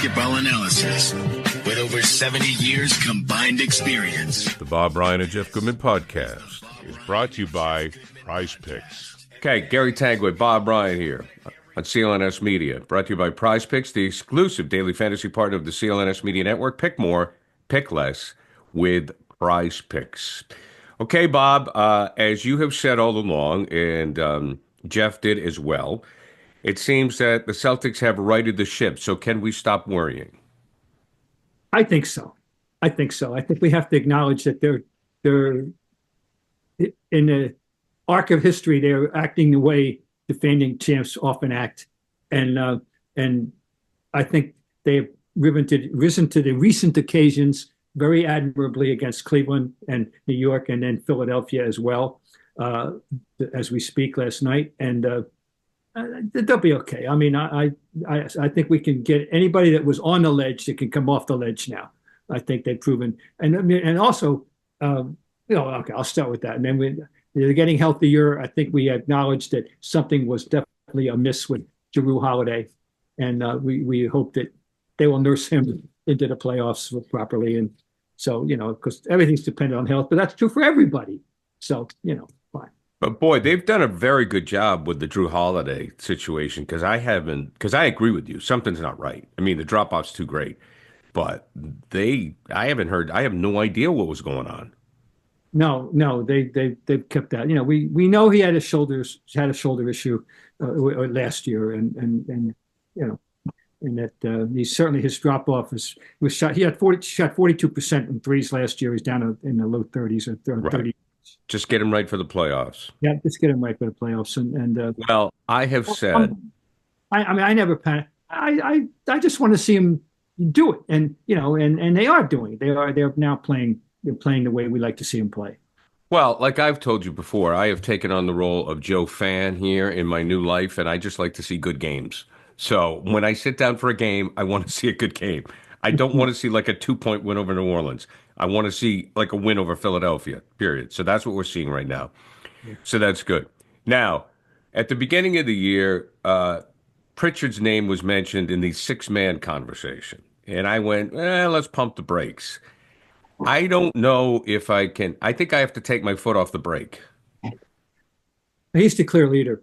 basketball analysis with over 70 years combined experience. The Bob, Ryan, and Jeff Goodman podcast is brought to you by Prize Picks. Okay, Gary Tanguay, Bob, Ryan here on CLNS Media. Brought to you by Prize Picks, the exclusive daily fantasy partner of the CLNS Media Network. Pick more, pick less with Prize Picks. Okay, Bob, as you have said all along, and Jeff did as well, it seems that the Celtics have righted the ship. So can we stop worrying? I think so. I think we have to acknowledge that they're in the arc of history. They're acting the way defending champs often act, and I think they've risen to the recent occasions very admirably against Cleveland and New York, and then Philadelphia as well, as we speak last night, and they'll be okay. I mean, I think we can get anybody that was on the ledge that can come off the ledge now. I think they've proven, and also, okay, I'll start with that, and then they're getting healthier. I think we acknowledge that something was definitely amiss with Jrue Holiday, and we hope that they will nurse him into the playoffs properly. And so, because everything's dependent on health, but that's true for everybody. So, fine. But boy, they've done a very good job with the Jrue Holiday situation, because I agree with you. Something's not right. I mean, the drop-off's too great, but I have no idea what was going on. No, they've kept that. We know he had a shoulder issue last year, and that he's certainly, his drop off was shot. He shot 42% in threes last year. He's down in the low 30s or 30. Right. Just get him right for the playoffs. Yeah, just get him right for the playoffs. And well, I have said, I never panic. I just want to see him do it, and and they are doing it. They're now playing. They're playing the way we like to see him play. Well, like I've told you before, I have taken on the role of Joe Fan here in my new life, and I just like to see good games. So when I sit down for a game, I want to see a good game. I don't want to see like a 2-point win over New Orleans. I want to see like a win over Philadelphia, period. So that's what we're seeing right now. Yeah. So that's good. Now, at the beginning of the year, Pritchard's name was mentioned in the six-man conversation. And I went, let's pump the brakes. I don't know if I can. I think I have to take my foot off the brake. He's the clear leader.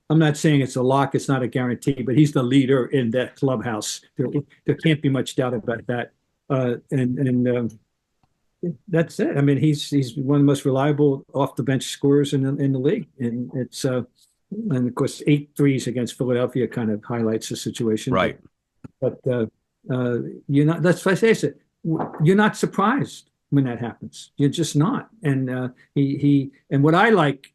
I'm not saying it's a lock. It's not a guarantee, but he's the leader in that clubhouse. There can't be much doubt about that. And that's it. I mean, he's one of the most reliable off the bench scorers in the league. And it's and of course 8 threes against Philadelphia kind of highlights the situation. Right. But you're not. Let's face it. You're not surprised when that happens. You're just not. And he and what I like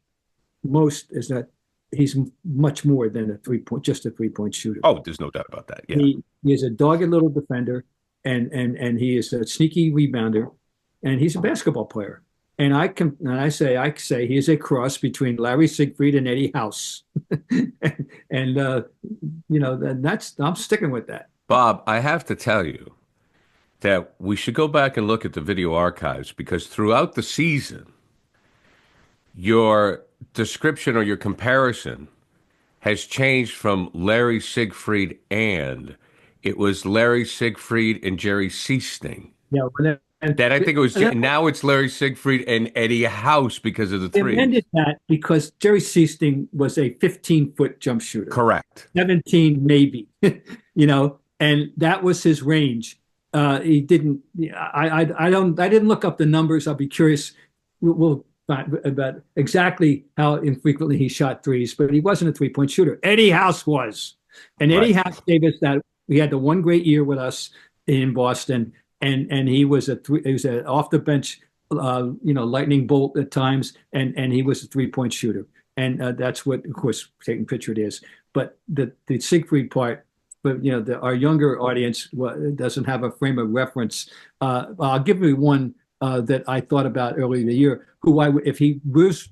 most is that he's much more than just a 3-point shooter. Oh, there's no doubt about that. Yeah. He is a dogged little defender, and he is a sneaky rebounder, and he's a basketball player. And I say he is a cross between Larry Siegfried and Eddie House. and I'm sticking with that. Bob, I have to tell you that we should go back and look at the video archives, because throughout the season, your description or your comparison has changed from Larry Siegfried and it was Larry Siegfried and Jerry Sichting. Yeah, that I think it was. Now it's Larry Siegfried and Eddie House because of the three. They ended that because Jerry Sichting was a 15-foot jump shooter. Correct. 17 maybe, and that was his range. He didn't. I didn't look up the numbers. I'll be curious. We'll find about exactly how infrequently he shot threes, but he wasn't a 3-point shooter. Eddie House was, and Eddie House gave us that. We had the one great year with us in Boston, and he was an off the bench, lightning bolt at times, and he was a 3-point shooter, and that's what, of course, Tatum Pritchard is. But the Siegfried part. But our younger audience doesn't have a frame of reference. I'll give you one that I thought about earlier in the year. If he was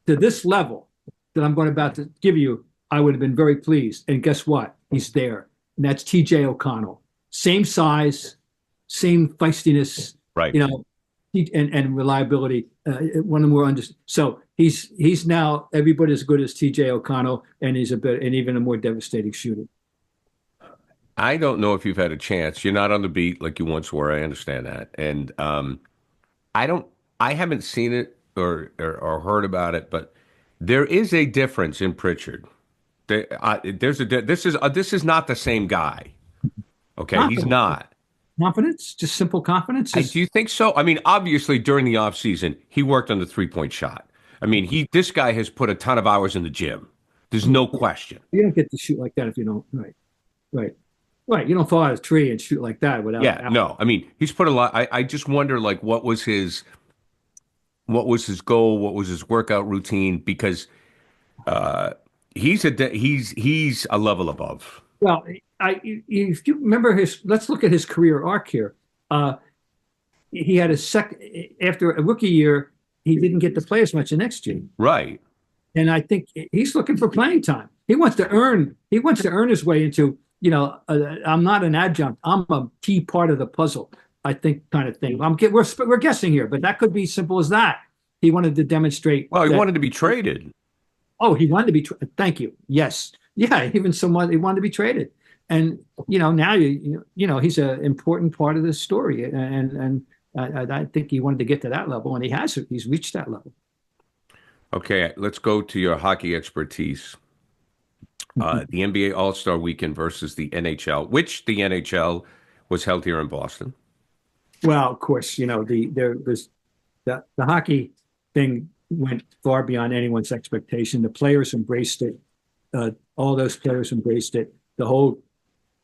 to this level that I'm about to give you, I would have been very pleased. And guess what? He's there, and that's T.J. O'Connell. Same size, same feistiness, right? And reliability. One of the more so he's now every bit as good as T.J. O'Connell, and he's even a more devastating shooter. I don't know if you've had a chance. You're not on the beat like you once were. I understand that. And I don't, I haven't seen it or heard about it, but there is a difference in Pritchard. This is not the same guy. Okay, he's Confidence, not. confidence, just simple confidence Do is. you think so? I mean, obviously during the offseason, he worked on the 3-point shot. I mean, this guy has put a ton of hours in the gym. There's no question. You don't get to shoot like that if you don't. Right, right, right. You don't fall out of a tree and shoot like that without. Yeah, no. I mean, he's put a lot. I just wonder, like, what was his goal? What was his workout routine? Because uh, he's a level above. Well, if you remember let's look at his career arc here. Uh, he had after a rookie year, he didn't get to play as much the next year. Right. And I think he's looking for playing time. He wants to earn his way into, I'm not an adjunct. I'm a key part of the puzzle, I think, kind of thing. We're guessing here, but that could be simple as that. He wanted to demonstrate. Well, he wanted to be traded. Oh, he wanted to be. Thank you. Yes. Yeah. Even someone he wanted to be traded. And, now he's an important part of this story. And I think he wanted to get to that level, and he has. He's reached that level. Okay, let's go to your hockey expertise. The NBA All-Star Weekend versus the NHL, which the NHL was held here in Boston. Well, of course, there's the hockey thing went far beyond anyone's expectation. The players embraced it. All those players embraced it. The whole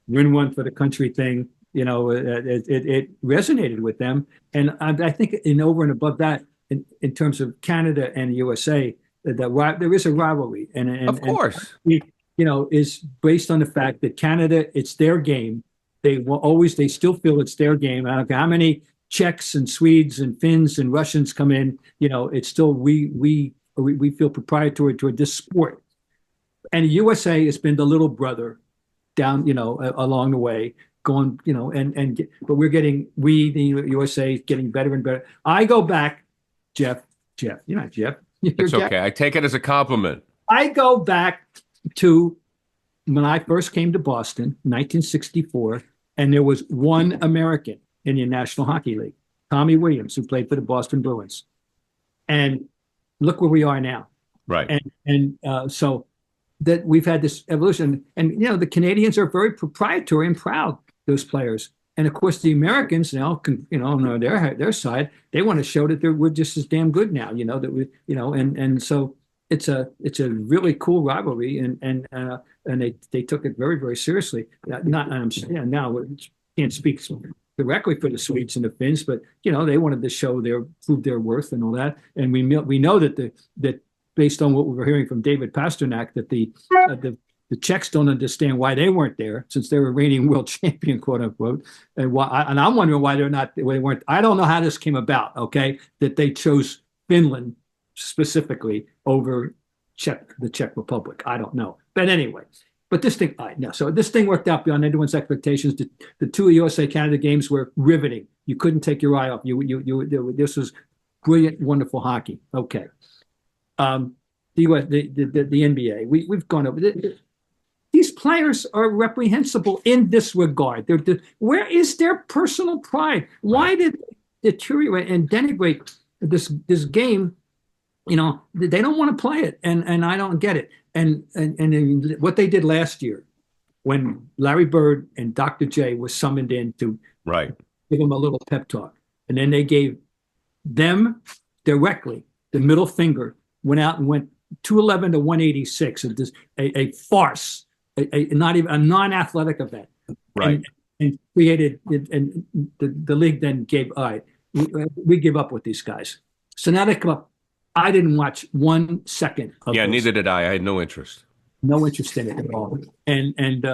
win one for the country thing, it resonated with them. And I think in over and above that, in terms of Canada and USA, there is a rivalry, and Of course. is based on the fact that Canada, it's their game. They still feel it's their game. I don't care how many Czechs and Swedes and Finns and Russians come in, it's still we feel proprietary to this sport. And USA has been the little brother down, along the way, going, but the USA is getting better and better. I go back. Jeff, you're not Jeff. It's okay. I take it as a compliment. I go back to when I first came to Boston, 1964, and there was one American in the National Hockey League, Tommy Williams, who played for the Boston Bruins. And look where we are now. Right. And so that we've had this evolution. And, the Canadians are very proprietary and proud, those players. And of course, the Americans now, on their side, they want to show that we're just as damn good now. And so it's a really cool rivalry, and they took it very, very seriously. Now can't speak directly for the Swedes and the Finns, but they wanted to prove their worth and all that. And we know that based on what we were hearing from David Pasternak, that the Czechs don't understand why they weren't there, since they were reigning world champion, quote unquote. And I'm wondering why they weren't. I don't know how this came about. Okay, that they chose Finland specifically over the Czech Republic. I don't know, but anyway. But this thing, so this thing worked out beyond anyone's expectations. The two USA Canada games were riveting. You couldn't take your eye off. This was brilliant, wonderful hockey. Okay. The NBA. We've gone over. These players are reprehensible in this regard. Where is their personal pride? Why did they deteriorate and denigrate this game? They don't want to play it, and I don't get it. And what they did last year, when Larry Bird and Dr. J were summoned in to give them a little pep talk, and then they gave them directly the middle finger, went out and went 211 to 186, a farce. Not even a non-athletic event, right? And created, and the league then gave, all right, we give up with these guys. So now they come up. I didn't watch 1 second of Yeah, those. neither did I. I had no interest. No interest in it at all. And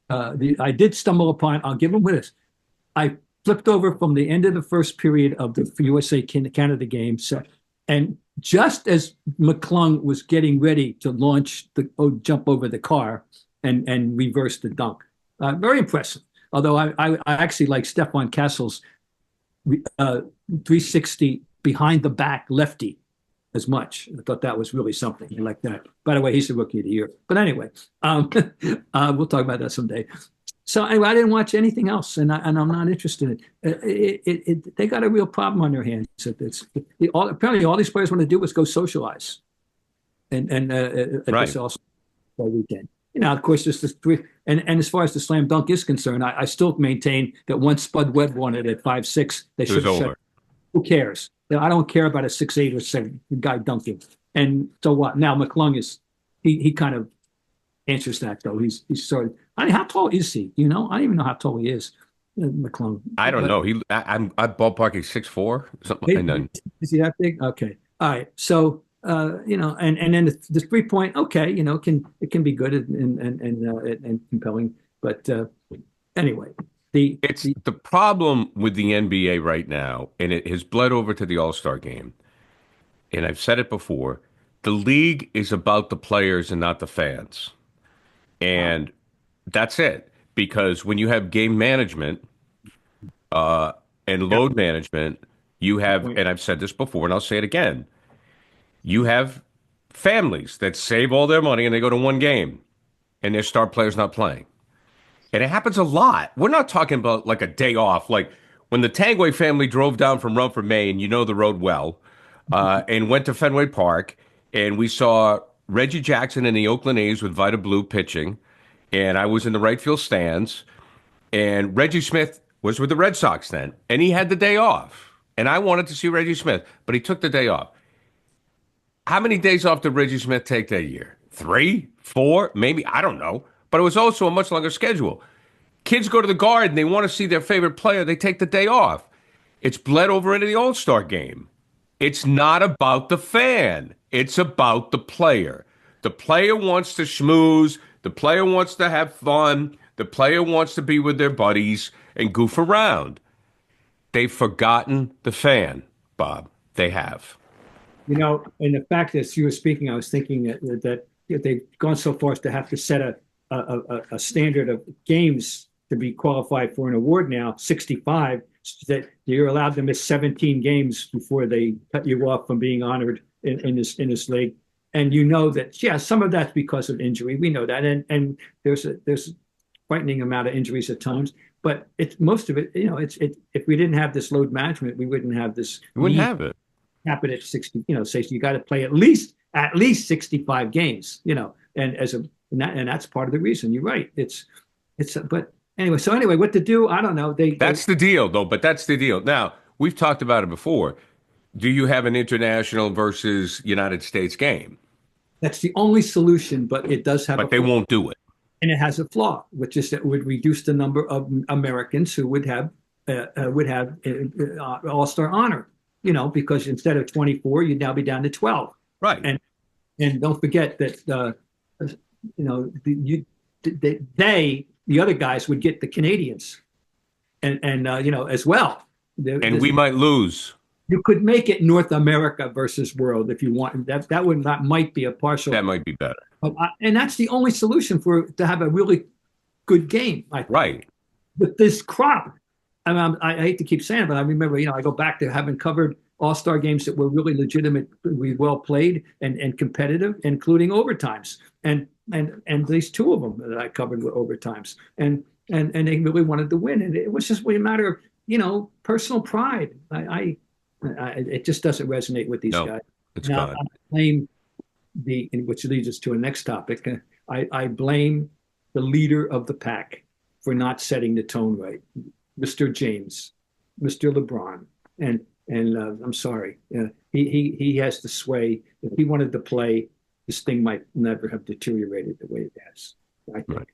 I did stumble upon. I'll give them with us. I flipped over from the end of the first period of the USA Canada game, and just as McClung was getting ready to jump over the car and reverse the dunk. Very impressive. Although I actually like Stefan Castle's 360 behind the back lefty as much. I thought that was really something. I like that. By the way, he's the rookie of the year. But anyway, we'll talk about that someday. So anyway, I didn't watch anything else, and I'm not interested. They got a real problem on their hands. Apparently, all these players want to do is go socialize, and at Right. this All-Star weekend. Of course, just this three. And as far as the slam dunk is concerned, I still maintain that once Spud Webb won it at 5'6", they should have said, "Who cares? I don't care about a 6'8" or 7 guy dunking." And so what? Now McClung he kind of answers that though. He's sort of. I mean, how tall is he? I don't even know how tall he is, McClung. I don't know. I'm ballparking 6'4", something like that. Is he that big? Okay. All right. So and then the 3-point, okay, can be good and compelling, but anyway, the problem with the NBA right now, and it has bled over to the All-Star game. And I've said it before, the league is about the players and not the fans. And that's it. Because when you have game management and load management, you have, and I've said this before, and I'll say it again, you have families that save all their money and they go to one game and their star player's not playing. And it happens a lot. We're not talking about like a day off. Like when the Tanguay family drove down from Rumford, Maine, the road well, and went to Fenway Park, and we saw Reggie Jackson and the Oakland A's with Vita Blue pitching, and I was in the right field stands, and Reggie Smith was with the Red Sox then, and he had the day off. And I wanted to see Reggie Smith, but he took the day off. How many days off did Reggie Smith take that year? 3, 4, maybe? I don't know. But it was also a much longer schedule. Kids go to the Garden, they want to see their favorite player, they take the day off. It's bled over into the All-Star game. It's not about the fan. It's about the player. The player wants to schmooze. The player wants to have fun. The player wants to be with their buddies and goof around. They've forgotten the fan, Bob. They have. And the fact that you were speaking, I was thinking that they've gone so far as to have to set a standard of games to be qualified for an award now, 65, that you're allowed to miss 17 games before they cut you off from being honored in this league. And that, some of that's because of injury. We know that, and there's a frightening amount of injuries at times. But it's most of it. If we didn't have this load management, we wouldn't have this. We wouldn't have it. Happen at 60, say you got to play at least 65 games, and that's part of the reason. You're right. But anyway, what to do? I don't know. That's the deal, though. But that's the deal. Now, we've talked about it before. Do you have an international versus United States game? That's the only solution, but it does have. But they won't do it. And it has a flaw, which is that it would reduce the number of Americans who would have All-Star honor. Because instead of 24, you'd now be down to 12. Right. And don't forget that, the other guys would get the Canadians and as well. And we might lose. You could make it North America versus world if you want. That might be a partial. That might be better. And that's the only solution to have a really good game. Right. But this crop, I hate to keep saying it, but I remember, I go back to having covered All-Star games that were really legitimately well played and competitive, including overtimes. And at least 2 of them that I covered were overtimes. And they really wanted to win. And it was just a matter of, personal pride. It just doesn't resonate with these guys. It's now, gone. I blame which leads us to a next topic. I blame the leader of the pack for not setting the tone right. Mr. James, Mr. LeBron, and I'm sorry, he has the sway. If he wanted to play, this thing might never have deteriorated the way it has. I think. Right.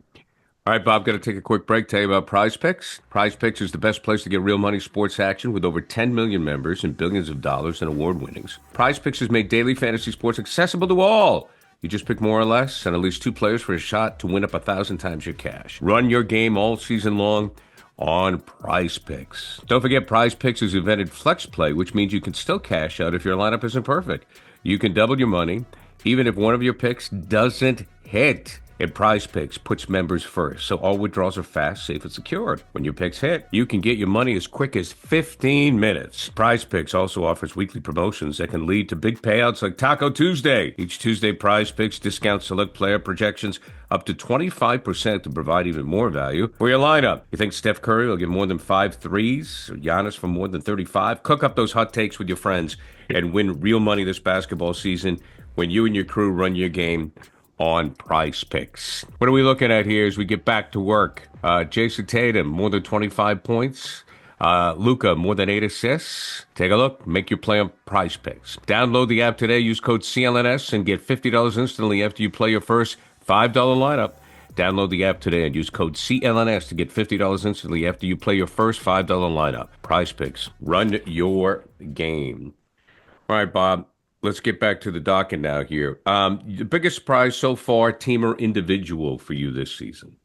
All right, Bob, got to take a quick break. Tell you about Prize Picks. Prize Picks is the best place to get real money sports action with over 10 million members and billions of dollars in award winnings. Prize Picks has made daily fantasy sports accessible to all. You just pick more or less and at least 2 players for a shot to win up 1,000 times your cash. Run your game all season long on Prize Picks. Don't forget, Prize Picks has invented Flex Play, which means you can still cash out if your lineup isn't perfect. You can double your money, even if one of your picks doesn't hit. And Prize Picks puts members first, so all withdrawals are fast, safe, and secure. When your picks hit, you can get your money as quick as 15 minutes. Prize Picks also offers weekly promotions that can lead to big payouts like Taco Tuesday. Each Tuesday, Prize Picks discounts select player projections up to 25% to provide even more value for your lineup. You think Steph Curry will get more than 5 threes, or Giannis for more than 35? Cook up those hot takes with your friends and win real money this basketball season when you and your crew run your game on Prize Picks. What are we looking at here as we get back to work? Jayson Tatum, more than 25 points. Luka, more than 8 assists. Take a look. Make your play on Prize Picks. Download the app today. Use code CLNS and get $50 instantly after you play your first $5 lineup. Download the app today and use code CLNS to get $50 instantly after you play your first $5 lineup. Prize Picks. Run your game. All right, Bob. Let's get back to the docket now here. The biggest surprise so far, team or individual for you this season?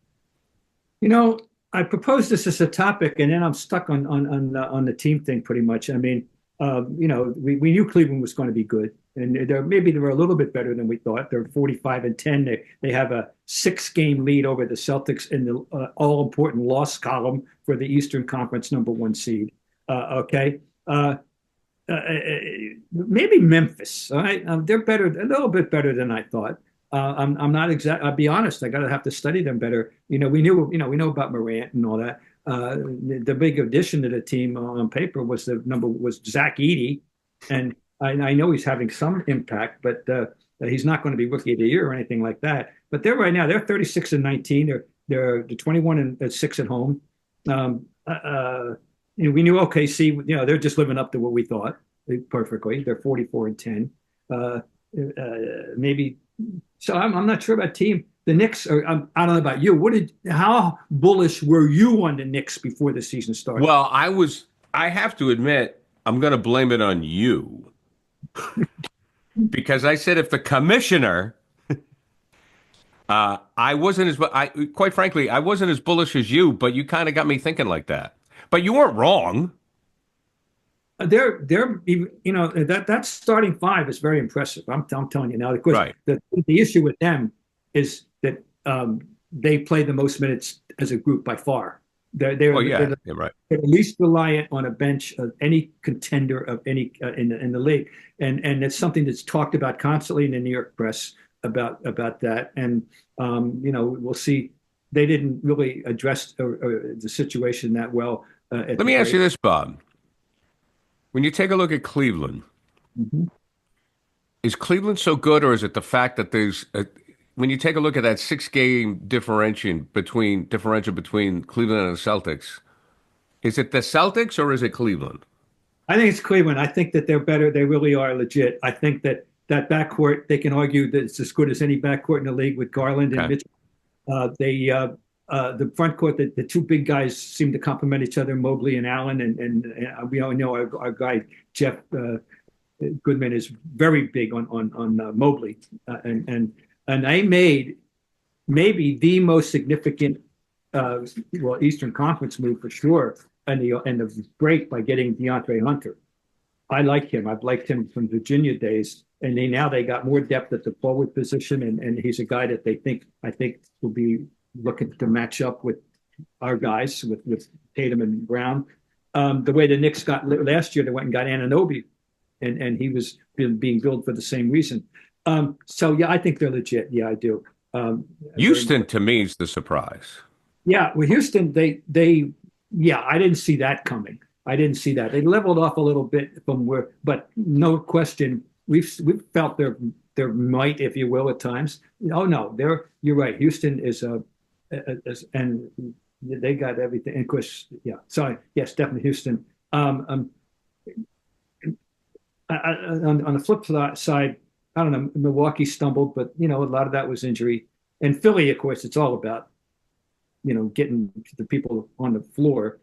I proposed this as a topic, and then I'm stuck on the team thing pretty much. I mean, we knew Cleveland was going to be good, and maybe they were a little bit better than we thought. They're 45-10. They have a 6-game lead over the Celtics in the all-important loss column for the Eastern Conference #1 seed. Okay. Maybe Memphis. All right, they're better, a little bit better than I thought. I'm not exact. I'll be honest. I gotta have to study them better. We know about Morant and all that. The big addition to the team on paper was Zach Edey, and I know he's having some impact, but he's not going to be rookie of the year or anything like that. But they're 36-19. They're 21-6 at home. We knew OKC, they're just living up to what we thought perfectly. They're 44-10. Maybe. So I'm not sure about team. The Knicks are, I don't know about you. How bullish were you on the Knicks before the season started? Well, I have to admit, I'm going to blame it on you. Because I said if the commissioner, quite frankly, I wasn't as bullish as you, but you kind of got me thinking like that. But you weren't wrong. They're that starting five is very impressive. I'm telling you now. Of course, right. The issue with them is that they play the most minutes as a group by far. They're right. They're least reliant on a bench of any contender of any in the league, and it's something that's talked about constantly in the New York press about that. And we'll see. They didn't really address the situation that well. Let me ask you this, Bob. When you take a look at Cleveland, is Cleveland so good, or is it the fact that when you take a look at that 6-game differential between Cleveland and the Celtics, is it the Celtics or is it Cleveland? I think it's Cleveland. I think that they're better. They really are legit. I think that backcourt, they can argue that it's as good as any backcourt in the league with Garland and Mitchell. The front court, the two big guys seem to complement each other, Mobley and Allen, and we all know our guy Jeff Goodman is very big on Mobley, and they made maybe the most significant Eastern Conference move for sure, and the break by getting DeAndre Hunter. I like him. I've liked him from Virginia days, and they got more depth at the forward position, and he's a guy that I think will be looking to match up with our guys with Tatum and Brown. The way the Knicks got last year, they went and got Anunoby, and he was being billed for the same reason. I think they're legit. Yeah, I do. Houston to me is the surprise. Yeah, well, Houston, I didn't see that coming. I didn't see that. They leveled off a little bit from where, but no question, we've felt their might, if you will, at times. Oh no, you're right. Houston is and they got everything. And of course, yes, definitely Houston. On the flip side, I don't know. Milwaukee stumbled, but a lot of that was injury. And Philly, of course, it's all about getting the people on the floor.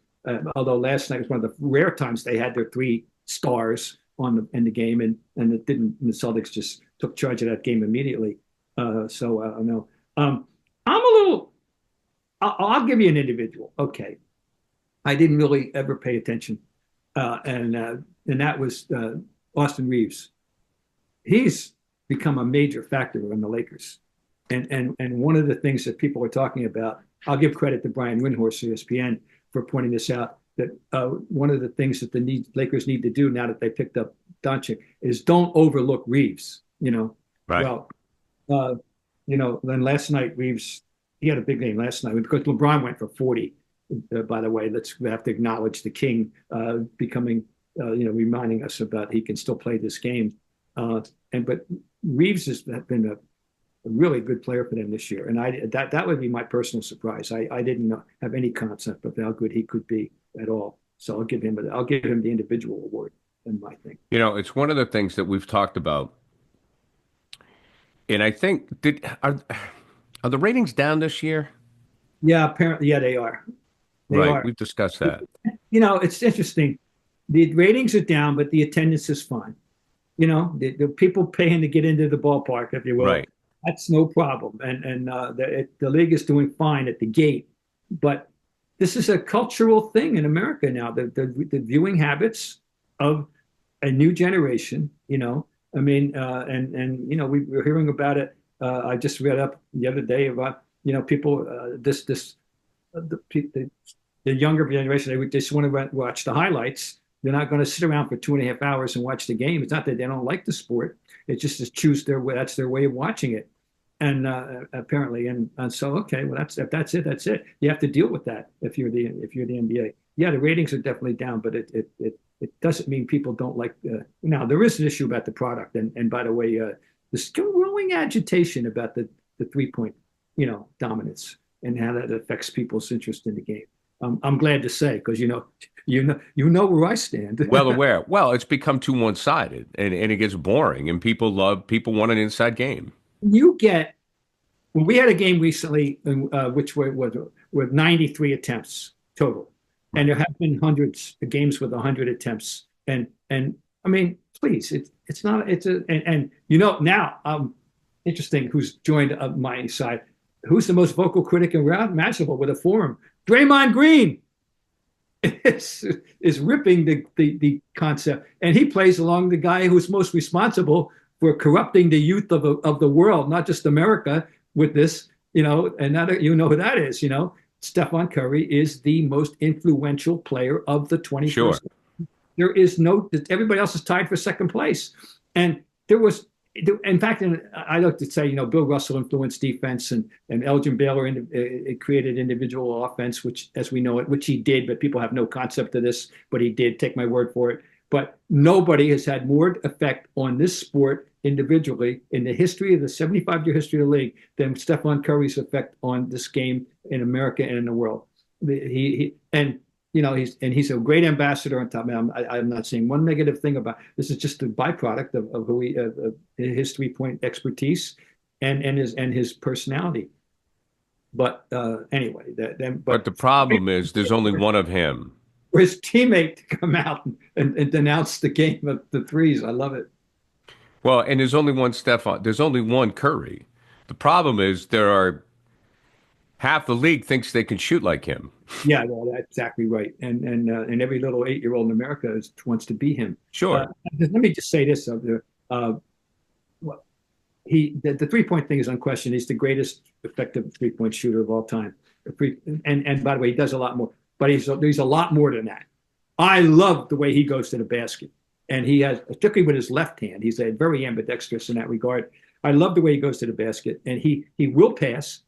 Although last night was one of the rare times they had their 3 stars in the game, and it didn't. The Celtics just took charge of that game immediately. So I don't know. I'm a little. I'll give you an individual. Okay, I didn't really ever pay attention, and that was Austin Reeves. He's become a major factor in the Lakers, And one of the things that people are talking about, I'll give credit to Brian Windhorst, ESPN, for pointing this out, that one of the things that the Lakers need to do now that they picked up Doncic is don't overlook Reeves. Right. Well, then last night Reeves, he had a big game last night because LeBron went for 40. By the way, we have to acknowledge the king becoming, reminding us about he can still play this game. But Reeves has been a really good player for them this year, and that would be my personal surprise. I didn't have any concept of how good he could be at all. So I'll give him the individual award in my thing. It's one of the things that we've talked about, and I think are the ratings down this year? Yeah, apparently, yeah, they are. They right, are. we've discussed that. It's interesting. The ratings are down, but the attendance is fine. The people paying to get into the ballpark, if you will. Right. That's no problem, and the league is doing fine at the gate. But this is a cultural thing in America now. The viewing habits of a new generation. We were hearing about it. I just read up the other day about people the younger generation. They just want to watch the highlights. They're not going to sit around for 2.5 hours and watch the game. It's not that they don't like the sport. It's just to choose their way. That's their way of watching it. And apparently, and so okay, well that's it. That's it. You have to deal with that if you're the NBA. Yeah, the ratings are definitely down, but it doesn't mean people don't like. Now there is an issue about the product, and by the way, there's growing agitation about the 3-point dominance and how that affects people's interest in the game. I'm glad to say, because you know where I stand. Well aware. Well, it's become too one-sided, and it gets boring, and people want an inside game. We had a game recently, which was with 93 attempts total, and there have been hundreds of games with 100 attempts, and I mean, please, now interesting. Who's joined my side? Who's the most vocal critic imaginable with a forum? Draymond Green is ripping the concept, and he plays along the guy who's most responsible for corrupting the youth of the world, not just America, with this, and that, who that is, Steph Curry is the most influential player of the 21st. Sure. There is everybody else is tied for second place. And in fact, I like to say, Bill Russell influenced defense, and Elgin Baylor it created individual offense, which, as we know it, which he did, but people have no concept of this, but he did, take my word for it. But nobody has had more effect on this sport individually in the history of the 75-year history of the league than Stephon Curry's effect on this game in America and in the world. He's a great ambassador on top. I'm not saying one negative thing about this. Is just a byproduct of who his 3-point expertise and his personality. But anyway, but the problem is there's only one of him. For his teammate to come out and denounce the game of the threes. I love it. Well, and there's only one there's only one Curry. The problem is half the league thinks they can shoot like him. Yeah, well, that's exactly right. And every little 8-year-old in America wants to be him. Sure. Let me just say this. The 3-point thing is unquestioned. He's the greatest effective 3-point shooter of all time. And by the way, he does a lot more. But he's a lot more than that. I love the way he goes to the basket. And he has, particularly with his left hand, he's very ambidextrous in that regard. I love the way he goes to the basket. And he will pass.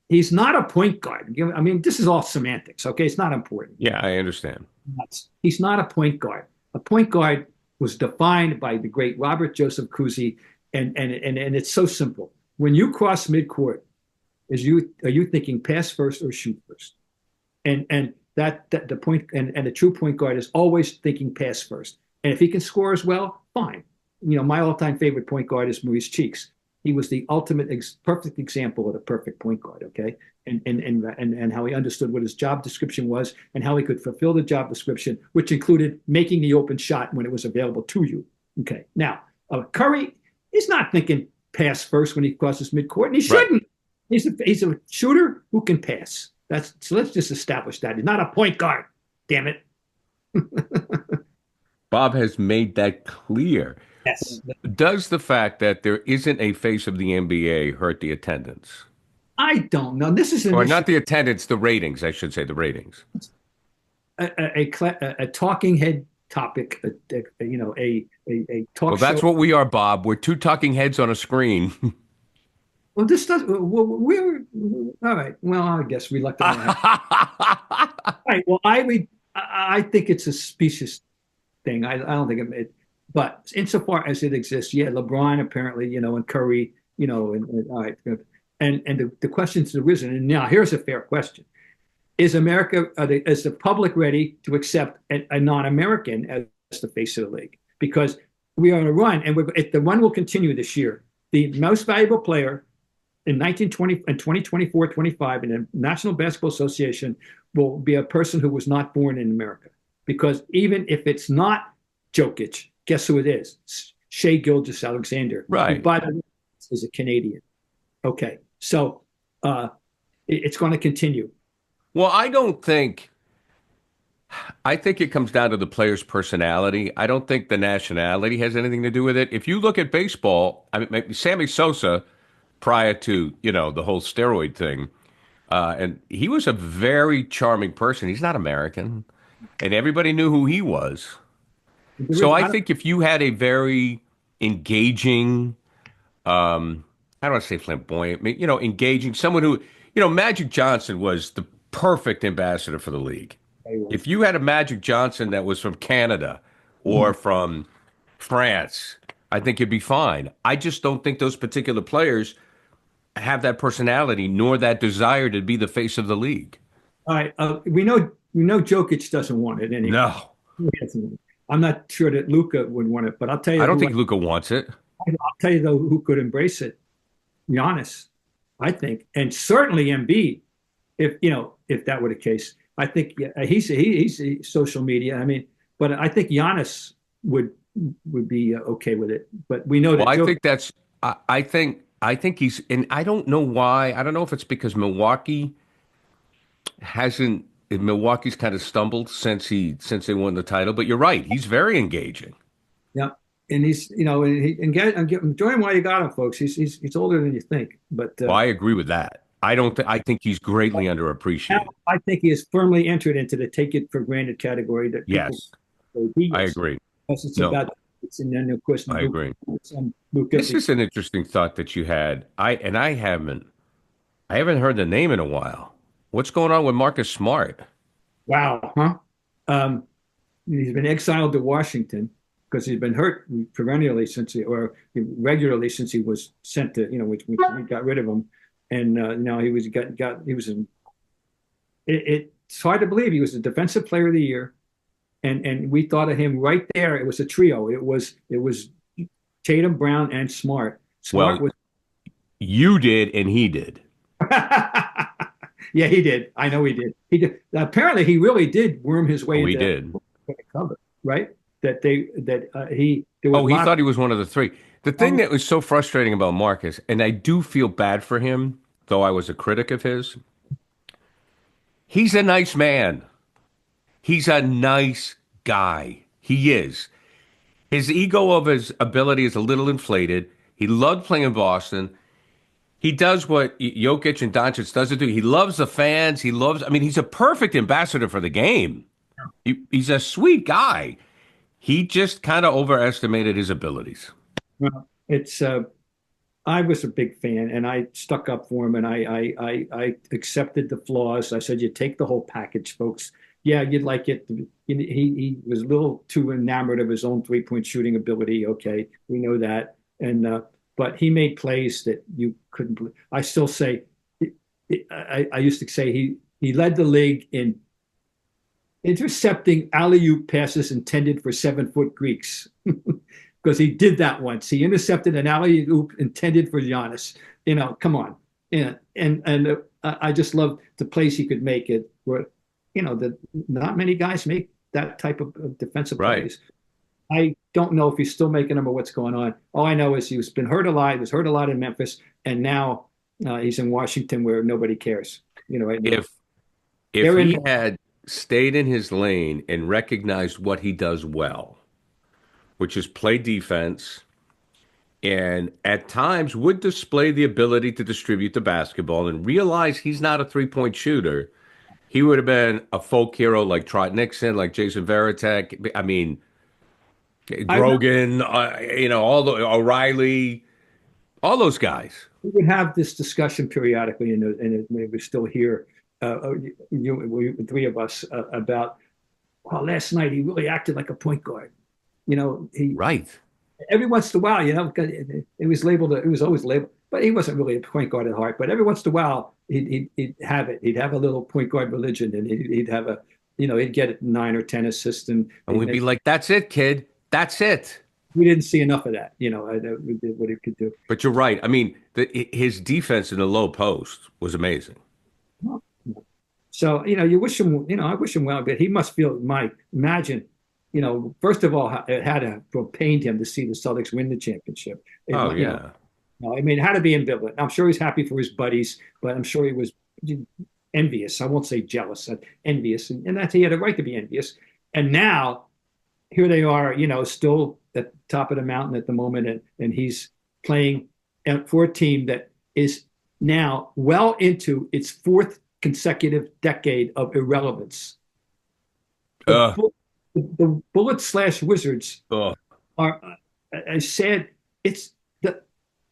He's not a point guard. I mean, this is all semantics, okay? It's not important. Yeah, I understand. He's not a point guard. A point guard was defined by the great Robert Joseph Cousy, and it's so simple. When you cross midcourt, are you thinking pass first or shoot first? And that the point and the true point guard is always thinking pass first. And if he can score as well, fine. My all-time favorite point guard is Maurice Cheeks. He was the ultimate perfect example of the perfect point guard, okay? And how he understood what his job description was and how he could fulfill the job description, which included making the open shot when it was available to you. Okay. Now, Curry is not thinking pass first when he crosses midcourt, and he shouldn't. Right. He's a shooter who can pass. So let's just establish that. He's not a point guard. Damn it. Bob has made that clear. Yes. Does the fact that there isn't a face of the NBA hurt the attendance? I don't know. This is an Or issue. not the attendance, the ratings, I should say, the ratings. A talking head topic, a Well, talk that's show. what we are, Bob. We're two talking heads on a screen. Well, this does. Well, we're all right. Well, I guess reluctantly. All right. Well, I think it's a specious thing. I don't think it. But insofar as it exists, yeah, LeBron apparently, and Curry, and all right, and the questions have arisen. And now here's a fair question: Is America, is the public ready to accept a non-American as the face of the league? Because we are on a run, and the run will continue this year. The most valuable player in 1920 and 2024, 25 in the National Basketball Association will be a person who was not born in America. Because even if it's not Jokic, guess who it is? Shea Gilgeous-Alexander, who, Right. by the way, is a Canadian. Okay, so it's going to continue. Well, I think it comes down to the player's personality. I don't think the nationality has anything to do with it. If you look at baseball, I mean, maybe Sammy Sosa, prior to, the whole steroid thing, and he was a very charming person. He's not American, and everybody knew who he was. So I think if you had a very engaging, I don't want to say flamboyant, engaging, someone who, Magic Johnson was the perfect ambassador for the league. If you had a Magic Johnson that was from Canada or from France, I think you'd be fine. I just don't think those particular players have that personality nor that desire to be the face of the league. All right, we know Jokic doesn't want it anyway. No, I'm not sure that Luka would want it, but I'll tell you. I don't think Luka wants it. I'll tell you though who could embrace it. Giannis, I think, and certainly Embiid. If that were the case, I think he's social media. I mean, but I think Giannis would be okay with it. But we know that. Well, I think that's. I think he's, and I don't know why. I don't know if it's because Milwaukee's kind of stumbled since they won the title. But you're right, he's very engaging. Yeah, and he's and enjoy him while you got him, folks. He's older than you think. But Well, I agree with that. I think he's greatly underappreciated. I think he has firmly entered into the take it for granted category that Yes, I agree. Because it's No, about and then of course I agree. Luka. This is an interesting thought that you had. I haven't heard the name in a while. What's going on with Marcus Smart? Wow, huh? He's been exiled to Washington because he's been hurt perennially regularly since he was sent to, we got rid of him, and now he was in. It's hard to believe he was the Defensive Player of the Year, and we thought of him right there. It was a trio. It was Tatum, Brown, and Smart. Well, you did, and he did. Yeah, he did. I know he did. He did. Apparently, he really did worm his way into the cover, right? He thought he was one of the three. The thing that was so frustrating about Marcus, and I do feel bad for him, though I was a critic of his, he's a nice man. He's a nice guy. He is. His ego of his ability is a little inflated. He loved playing in Boston. He does what Jokic and Doncic doesn't do. He loves the fans. He's a perfect ambassador for the game. He's a sweet guy. He just kind of overestimated his abilities. Well, I was a big fan, and I stuck up for him, and I accepted the flaws. I said, "You take the whole package, folks." Yeah, you'd like it. He was a little too enamored of his own three-point shooting ability. Okay, we know that, and but he made plays that you couldn't believe. I still say, I used to say he led the league in intercepting alley-oop passes intended for 7-foot Greeks. Because he did that once. He intercepted an alley-oop intended for Giannis. Come on. Yeah, and I just love the plays he could make it where, not many guys make that type of defensive plays. I don't know if he's still making them or what's going on. All I know is he was hurt a lot. He was hurt a lot in Memphis, and now he's in Washington where nobody cares. Right now. If he had stayed in his lane and recognized what he does well, which is play defense, and at times would display the ability to distribute the basketball and realize he's not a three-point shooter. He would have been a folk hero like Trot Nixon, like Jason Varitek. I mean, I Grogan, all the O'Reilly, all those guys. We would have this discussion periodically, and we were still here, the three of us, about, well, last night he really acted like a point guard. He Right. every once in a while, 'cause it was labeled, it was always labeled, but he wasn't really a point guard at heart. But every once in a while, he'd have it. He'd have a little point guard religion, and he'd have he'd get 9 or 10 assists, And we'd be like, that's it, kid. That's it. we didn't see enough of that. What he could do. But you're right. I mean, his defense in the low post was amazing. So, you wish him, I wish him well, but he must feel, imagine, first of all, it had to have pained him to see the Celtics win the championship. Oh, yeah. I mean, it had to be ambivalent. I'm sure he's happy for his buddies, but I'm sure he was envious. I won't say jealous, envious. And that's, he had a right to be envious. And now, here they are, still at the top of the mountain at the moment, and he's playing for a team that is now well into its fourth consecutive decade of irrelevance. The Bullets/Wizards are, I said,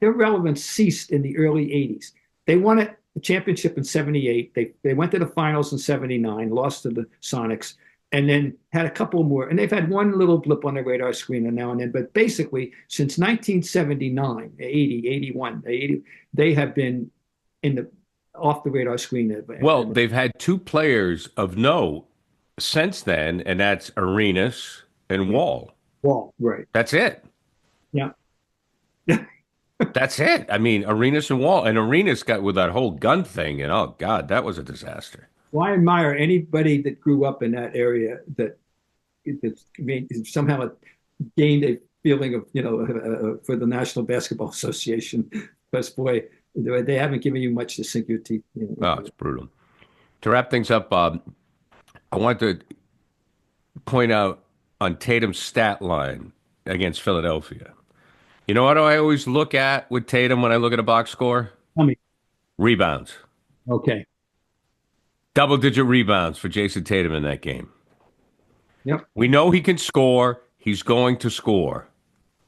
their relevance ceased in the early 80s. They won the championship in 78. They went to the finals in 79, lost to the Sonics, and then had a couple more. And they've had one little blip on the radar screen now and then. But basically, since 1979, 80, 81, 80, they have been off the radar screen. Well, they've had two players of note since then, and that's Arenas and Wall. Wall, right. That's it. Yeah. That's it. I mean, Arenas and Wall. And Arenas got with that whole gun thing, and oh, God, that was a disaster. Well, I admire anybody that grew up in that area that somehow gained a feeling of, for the National Basketball Association. Because, boy, they haven't given you much to sink your teeth. Oh, it's brutal. To wrap things up, I want to point out on Tatum's stat line against Philadelphia. You know what I always look at with Tatum when I look at a box score? Tell me. Rebounds. Okay. Double-digit rebounds for Jayson Tatum in that game. Yep. We know he can score. He's going to score.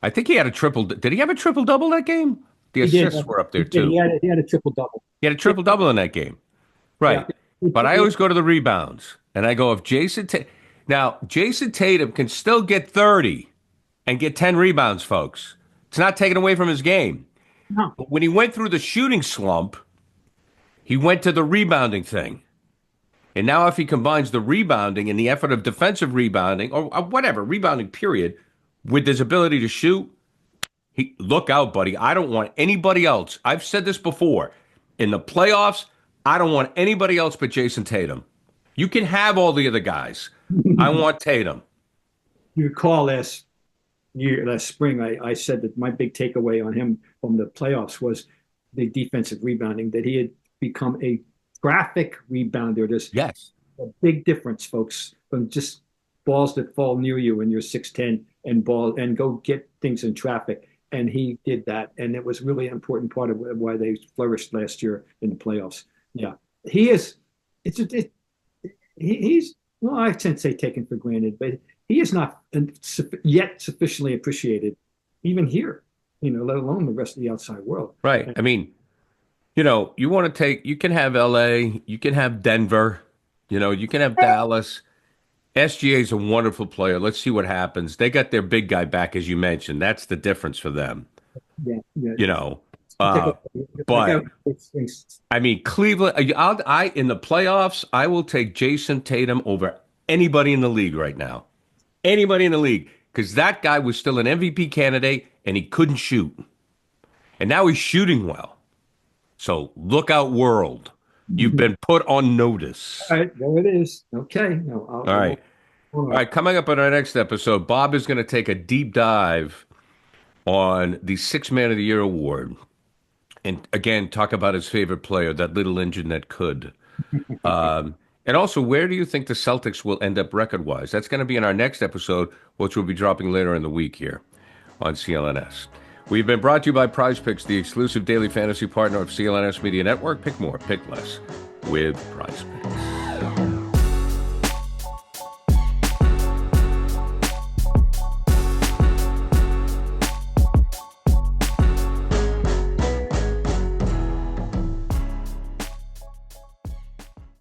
I think he had a triple. Did he have a triple-double that game? The assists were up there, too. He had a triple-double. He had a triple-double in that game. Right. Yeah. But I always go to the rebounds. And I go, if Jayson Tatum... Now, Jayson Tatum can still get 30 and get 10 rebounds, folks. It's not taken away from his game. No. But when he went through the shooting slump, he went to the rebounding thing. And now if he combines the rebounding and the effort of defensive rebounding, or whatever, rebounding period, with his ability to shoot, look out, buddy. I don't want anybody else. I've said this before. In the playoffs, I don't want anybody else but Jayson Tatum. You can have all the other guys. I want Tatum. You recall last spring, I said that my big takeaway on him from the playoffs was the defensive rebounding, that he had become a graphic rebounder. There's a big difference, folks, from just balls that fall near you when you're 6'10" and go get things in traffic. And he did that, and it was really an important part of why they flourished last year in the playoffs. Yeah, he is. He's well, I tend to say taken for granted, but he is not yet sufficiently appreciated, even here. Let alone the rest of the outside world. Right. I mean, you want to you can have LA, you can have Denver, you can have Dallas. SGA is a wonderful player. Let's see what happens. They got their big guy back, as you mentioned. That's the difference for them. Yeah. But I mean, Cleveland. In the playoffs, I will take Jayson Tatum over anybody in the league right now. Anybody in the league, because that guy was still an MVP candidate and he couldn't shoot, and now he's shooting well. So look out, world. You've been put on notice. All right, there it is. Okay. All right. Coming up on our next episode, Bob is going to take a deep dive on the Sixth Man of the Year award, and again talk about his favorite player, that little engine that could. And also, where do you think the Celtics will end up record-wise? That's going to be in our next episode, which will be dropping later in the week here on CLNS. We've been brought to you by Prize Picks, the exclusive daily fantasy partner of CLNS Media Network. Pick more, pick less with Prize Picks.